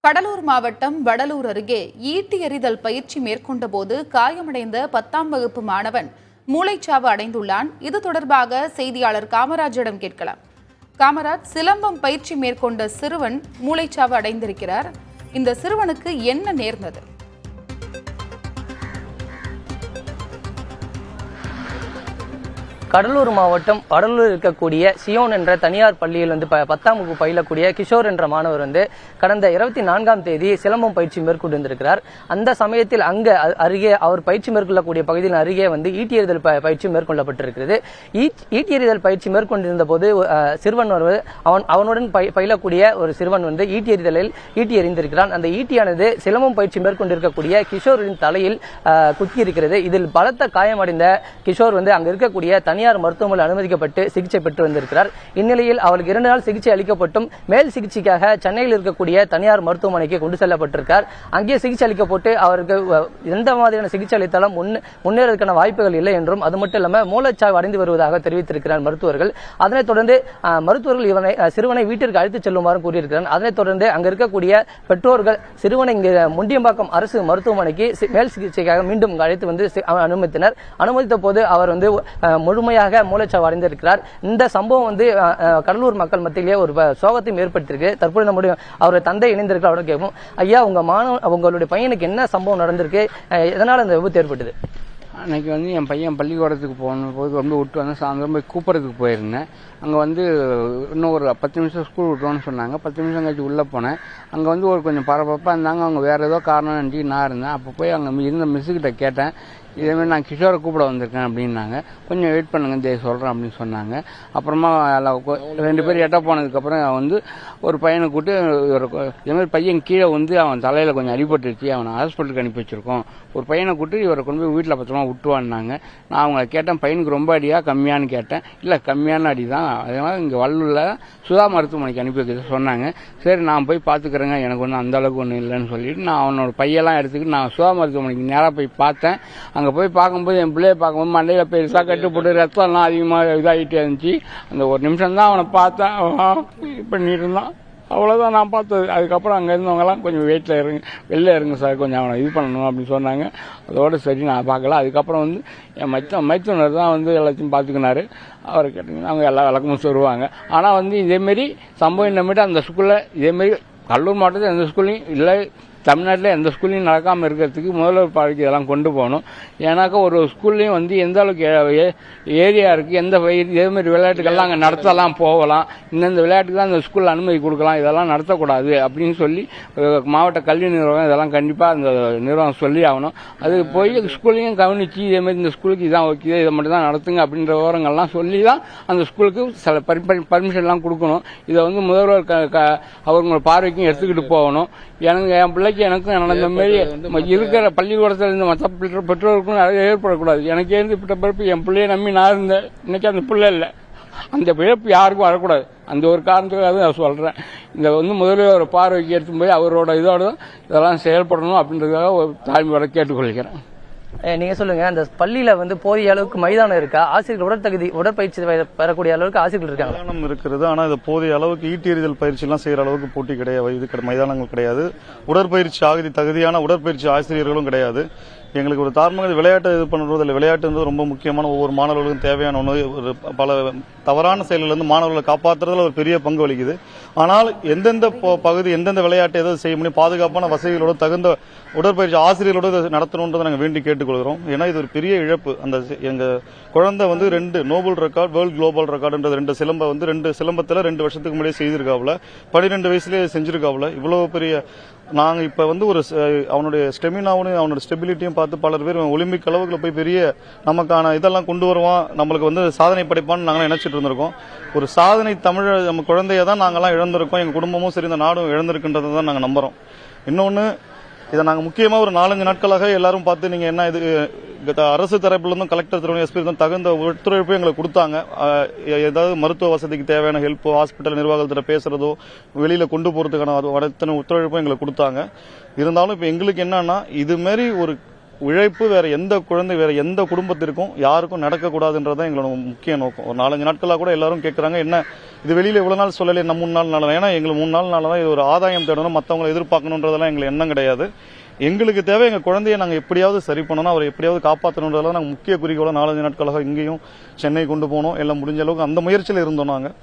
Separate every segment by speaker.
Speaker 1: கடலூர் மாவட்டம் வடலூர் அருகே ஈட்டி எறிதல் பயிற்சி மேற்கொண்ட போது காயமடைந்த 10ஆம் வகுப்பு மாணவன் மூளைச்சாவு அடைந்துள்ளான். இது தொடர்பாக செய்தியாளர் காமராஜிடம் கேட்கலாம். காமராஜ், சிலம்பம் பயிற்சி மேற்கொண்ட சிறுவன் மூளைச்சாவு அடைந்திருக்கிறார். இந்த சிறுவனுக்கு என்ன நேர்ந்தது?
Speaker 2: கடலூர் மாவட்டம் வடலூர் இருக்கக்கூடிய சியோன் என்ற தனியார் பள்ளியில் 10ஆம் வகுப்பு பயிலக்கூடிய கிஷோர் என்ற மாணவர் கடந்த 24ஆம் தேதி சிலம்பம் பயிற்சி மேற்கொண்டிருக்கிறார். அந்த சமயத்தில் அருகே அவர் பயிற்சி மேற்கொள்ளக்கூடிய பகுதியில் அருகே ஈட்டி எறிதல் பயிற்சி மேற்கொள்ளப்பட்டிருக்கிறது. ஈட்டி எறிதல் பயிற்சி மேற்கொண்டிருந்த போது சிறுவன் அவனுடன் பயிலக்கூடிய ஒரு சிறுவன் ஈட்டி எறிதலில் ஈட்டி எறிந்திருக்கிறான். அந்த ஈட்டியானது சிலம்பம் பயிற்சி மேற்கொண்டிருக்கக்கூடிய கிஷோரின் தலையில் குத்தி இருக்கிறது. இதில் பலத்த காயமடைந்த கிஷோர் அங்க இருக்கக்கூடிய தனியார் மருத்துவமனையில் அனுமதிக்கப்பட்டு சிகிச்சை பெற்று வந்திருக்கிறார். இந்நிலையில் அவருக்கு 2 நாள் சிகிச்சை அளிக்கப்பட்டும் மேல் சிகிச்சைக்காக சென்னையில் இருக்கக்கூடிய தனியார் மருத்துவமனைக்கு கொண்டு செல்லப்பட்டிருக்கார். அங்கே சிகிச்சை அளிக்கப்பட்டு அவருக்கு எந்த மாதிரியான சிகிச்சை அளித்தாலும் முன்னேறதுக்கான வாய்ப்புகள் இல்லை என்றும், அது மட்டும் இல்லாமல் மூளைச்சாவு அடைந்து வருவதாக தெரிவித்திருக்கிறார் மருத்துவர்கள். அதனைத் தொடர்ந்து மருத்துவர்கள் சிறுவனை வீட்டிற்கு அழைத்துச் செல்லுமாறு கூறியிருக்கிறார். அதனைத் தொடர்ந்து அங்க இருக்கக்கூடிய பெற்றோர்கள் சிறுவனை இங்கு முண்டியம்பாக்கம் அரசு மருத்துவமனைக்கு மேல் சிகிச்சைக்காக மீண்டும் அழைத்து அனுமதித்தனர். அனுமதித்த போது அவர் முழுமையாக மூளைச்சாவு அடைந்திருக்கிறார். இந்த சம்பவம் கடலூர் மக்கள் மத்தியிலேயே ஒரு சோகத்தையும் ஏற்படுத்தியிருக்கு. தற்போது நம்முடைய அவருடைய தந்தை இணைந்திருக்கிறார். அவரை கேட்போம். ஐயா, உங்களுடைய பையனுக்கு என்ன சம்பவம் நடந்திருக்கு? எதனால இந்த விபத்து ஏற்பட்டது?
Speaker 3: அன்னைக்கு என் பையன் பள்ளிக்கூடத்துக்கு போன போது விட்டு சாயந்தரம் போய் கூப்பிட்றதுக்கு போயிருந்தேன். அங்கே இன்னும் ஒரு 10 நிமிஷம் ஸ்கூல் விட்டோன்னு சொன்னாங்க. 10 நிமிஷம் கழிச்சு உள்ளே போனேன். அங்கே ஒரு கொஞ்சம் பரபரப்பாக இருந்தாங்க. அவங்க வேறு ஏதோ காரணம் நன்றி நான் இருந்தேன். அப்போ போய் அங்கே இருந்த மிஸ்ஸுக்கிட்ட கேட்டேன். இதேமாதிரி நான் கிஷோரை கூப்பிட வந்திருக்கேன் அப்படின்னாங்க. கொஞ்சம் வெயிட் பண்ணுங்க சொல்கிறேன் அப்படின்னு சொன்னாங்க. அப்புறமா 2 பேர் எட்ட போனதுக்கப்புறம் ஒரு பையனை கூப்பிட்டு இதேமாதிரி பையன் கீழே அவன் தலையில் கொஞ்சம் அடிபட்டுருச்சு, அவனை ஹாஸ்பிட்டலுக்கு அனுப்பி வச்சிருக்கோம். ஒரு பையனை கூப்பிட்டு இவரை கொண்டு போய் வீட்டில் பத்திரமா விட்டுவான்னாங்க. நான் அவங்கள கேட்டேன், பையனுக்கு ரொம்ப அடியா கம்மியான்னு கேட்டேன். இல்லை, கம்மியான அடி தான், அதனால இங்கே வள்ளூரில் சுதா மருத்துவமனைக்கு அனுப்பி வைக்க சொன்னாங்க. சரி, நான் போய் பார்த்துக்கிறேங்க, எனக்கு அந்த அளவுக்கு ஒன்றும் இல்லைன்னு சொல்லிட்டு நான் அவனோட பையெல்லாம் எடுத்துக்கிட்டு நான் சுதா மருத்துவமனைக்கு நேராக போய் பார்த்தேன். அங்கே போய் பார்க்கும்போது என் பிள்ளைய பார்க்கும்போது மண்டையில் பெருசாக கட்டு போட்டு ரத்தம்லாம் அதிகமாக இதாகிட்டே இருந்துச்சு. அந்த ஒரு நிமிஷம் தான் அவனை பார்த்தேன். பண்ணிட்டு இருந்தான், அவ்வளோதான் நான் பார்த்தது. அதுக்கப்புறம் அங்கே இருந்தவங்கலாம் கொஞ்சம் வெளில இருங்க சார், கொஞ்சம் அவனை இது பண்ணணும் அப்படின்னு சொன்னாங்க. அதோடு சரி, நான் பார்க்கல. அதுக்கப்புறம் என் மைத்துனர் தான் எல்லாத்தையும் பார்த்துக்கினாரு. அவரை கேட்டிங்கன்னா அவங்க எல்லா விளக்கமும் சொல்லுவாங்க. ஆனால் இதேமாரி சம்பவம் நம்பிட்டு அந்த ஸ்கூலில் இதேமாரி கடலூர் மாவட்டத்தில் எந்த ஸ்கூல்லையும் இல்லை, தமிழ்நாட்டில் எந்த ஸ்கூல்லையும் நடக்காமல் இருக்கிறதுக்கு முதல்வர் பார்வைக்கு இதெல்லாம் கொண்டு போகணும். ஏன்னாக்கா ஒரு ஸ்கூல்லையும் எந்த அளவுக்கு ஏரியா இருக்குது, எந்த இதேமாதிரி விளையாட்டுகள்லாம் அங்கே நடத்தலாம், போகலாம், இந்தந்த விளையாட்டுக்கு தான் அந்த ஸ்கூலில் அனுமதி கொடுக்கலாம், இதெல்லாம் நடத்தக்கூடாது அப்படின்னு சொல்லி மாவட்ட கல்வி நிர்வாகம் இதெல்லாம் கண்டிப்பாக அந்த நிர்வாகம் சொல்லி ஆகணும். அது போய் ஸ்கூல்லையும் கவனித்து இதேமாதிரி இந்த ஸ்கூலுக்கு இதான் ஓகே, இதை மட்டும் தான் நடத்துங்க அப்படின்ற விவரங்கள்லாம் சொல்லி தான் அந்த ஸ்கூலுக்கு சில பர்மிஷன்லாம் கொடுக்கணும். இதை முதல்வர் அவங்களோட பார்வைக்கும் எடுத்துக்கிட்டு போகணும். என் பிள்ளைக்கு எனக்கும் நடந்த மாதிரி இருக்கிற பள்ளிக்கூடத்தில் இருந்த மற்ற பெற்றோருக்கும் நிறைய ஏற்படக்கூடாது. எனக்கு ஏற்பட்ட பிறப்பு என் பிள்ளைய நம்பி நான் இருந்தேன். இன்னைக்கு அந்த பிள்ளை இல்லை, அந்த பிழப்பு யாருக்கும் வரக்கூடாது. அந்த ஒரு காரணத்துக்காக நான் சொல்றேன். இந்த முதல்வர் ஒரு பார்வைக்கு எடுத்து போய் அவரோட இதோட இதெல்லாம் செயல்படணும் அப்படின்றதுக்காக ஒரு தாழ்மையோட கேட்டுக்கொள்கிறேன்.
Speaker 2: நீங்க சொல்லுங்க, அந்த பள்ளியில போதிய அளவுக்கு மைதானம் இருக்கா? ஆசிரியர்கள் உடற்பயிற்சி பெறக்கூடிய அளவுக்கு ஆசிரியர்கள் இருக்காங்க?
Speaker 4: மைதானம் இருக்கிறது, ஆனா இது போதிய அளவுக்கு ஈட்டி எறிதல் பயிற்சி எல்லாம் செய்யற அளவுக்கு போட்டி கிடையாது, மைதானங்கள் கிடையாது. உடற்பயிற்சி தகுதியான உடற்பயிற்சி ஆசிரியர்களும் கிடையாது. எங்களுக்கு ஒரு தார்மீக விளையாட்டு இது பண்ணுறது இல்லை. விளையாட்டு ரொம்ப முக்கியமான, ஒவ்வொரு மாணவர்களுக்கும் தேவையான ஒன்று. ஒரு பல தவறான செயல்களிலிருந்து மாணவர்களை காப்பாற்றுறதுல ஒரு பெரிய பங்கு வகிக்குது. ஆனால் எந்தெந்த பகுதி எந்தெந்த விளையாட்டு எதாவது செய்ய முடியும், பாதுகாப்பான வசதிகளோட தகுந்த உடற்பயிற்சி ஆசிரியர்களோட நடத்தணுன்றதை நாங்கள் வேண்டி கேட்டுக்கொள்கிறோம். ஏன்னா இது ஒரு பெரிய இழப்பு. அந்த எங்க குழந்தை 2 நோபல் ரெக்கார்ட், வேர்ல்ட் குளோபல் ரெக்கார்டுன்றது 2 சிலம்ப 2 சிலம்பத்தில் 2 வருஷத்துக்கு முன்னாடியே செய்திருக்காப்புல, 12 வயசுலேயே செஞ்சிருக்காப்புல. இவ்வளவு பெரிய நாங்க இப்ப ஒரு அவனுடைய ஸ்டெமினாவும் அவனோட ஸ்டெபிலிட்டியும் பார்த்து பலர் பேர் ஒலிம்பிக் அளவுக்குள்ள போய் பெரிய நமக்கான இதெல்லாம் கொண்டு வருவான், நம்மளுக்கு சாதனை படைப்பான்னு நாங்களாம் நினைச்சிட்டு இருந்திருக்கோம். ஒரு சாதனை தமிழ் நம்ம குழந்தைய தான் நாங்கெல்லாம் இழந்திருக்கோம். எங்க குடும்பமும் சரி இந்த நாடும் இழந்திருக்குன்றதை தான் நாங்க நம்புறோம். இன்னொன்னு, இதை நாங்க முக்கியமா ஒரு 4-5 நாட்களாக எல்லாரும் பார்த்து நீங்க என்ன இது அரசு தரப்புல இருந்தும் கலெக்டர் திருவண்ணி எஸ்பி தகுந்த ஒத்துழைப்பு எங்களுக்கு கொடுத்தாங்க. ஏதாவது மருத்துவ வசதிக்கு தேவையான ஹெல்ப், ஹாஸ்பிட்டல் நிர்வாகத்தில் பேசுறதோ வெளியில கொண்டு போறதுக்கான அத்தனை ஒத்துழைப்பும் எங்களுக்கு கொடுத்தாங்க. இருந்தாலும் இப்ப எங்களுக்கு என்னன்னா, இது மாதிரி ஒரு உழைப்பு வேற எந்த குழந்தை வேற எந்த குடும்பத்திற்கும் யாருக்கும் நடக்கக்கூடாதுன்றதான் எங்களோட முக்கிய நோக்கம். ஒரு 4-5 நாட்களாக கூட எல்லாரும் கேட்கறாங்க, என்ன இது வெளியில இவ்வளவு நாள் சொல்லலை, நம்ம 3 நாள். ஏன்னா எங்களுக்கு 3 நாள் தான் இது ஒரு ஆதாயம் தேடணும், மற்றவங்களை எதிர்பார்க்கணுன்றதெல்லாம் எங்களுக்கு எண்ணம் கிடையாது. எங்களுக்கு தேவை எங்க குழந்தையை நாங்கள் எப்படியாவது சரி பண்ணணும், அவரை எப்படியாவது காப்பாற்றணுன்றதெல்லாம் நாங்கள் முக்கிய குறிக்கோளை 4-5 நாட்களாக இங்கேயும் சென்னை கொண்டு போனோம். எல்லாம் முடிஞ்ச அளவுக்கு அந்த முயற்சியில் இருந்தோம். நாங்கள்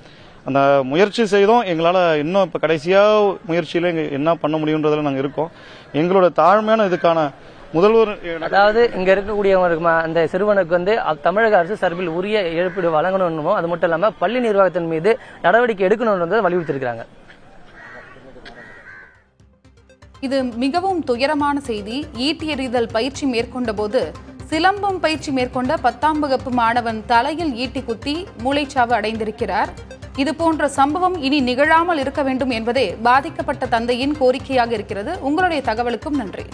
Speaker 4: அந்த முயற்சி செய்தோம். எங்களால் இன்னும் இப்போ கடைசியாக முயற்சியில் என்ன பண்ண முடியுன்றதில் நாங்கள் இருக்கோம். எங்களோட தாழ்மையான இதுக்கான முதல்வர்,
Speaker 2: அதாவது இங்க இருக்கக்கூடியவங்களுக்கு அந்த சிறுவனுக்கு வந்து தமிழக அரசு சார்பில் உரிய இழப்பீடு வழங்கணும், அது மட்டும் இல்லாம பள்ளி நிர்வாகத்தின் மீது நடவடிக்கை எடுக்கணும்ன்றதை வலியுறுத்திருக்கிறாங்க.
Speaker 1: இது மிகவும் துயரமான செய்தி. ஈட்டி எறிதல் பயிற்சி மேற்கொண்ட போது சிலம்பம் பயிற்சி மேற்கொண்ட 10ஆம் வகுப்பு மாணவன் தலையில் ஈட்டி குத்தி மூளைச்சாவு அடைந்திருக்கிறார். இதுபோன்ற சம்பவம் இனி நிகழாமல் இருக்க வேண்டும் என்பதே பாதிக்கப்பட்ட தந்தையின் கோரிக்கையாக இருக்கிறது. உங்களுடைய தகவலுக்கும் நன்றி.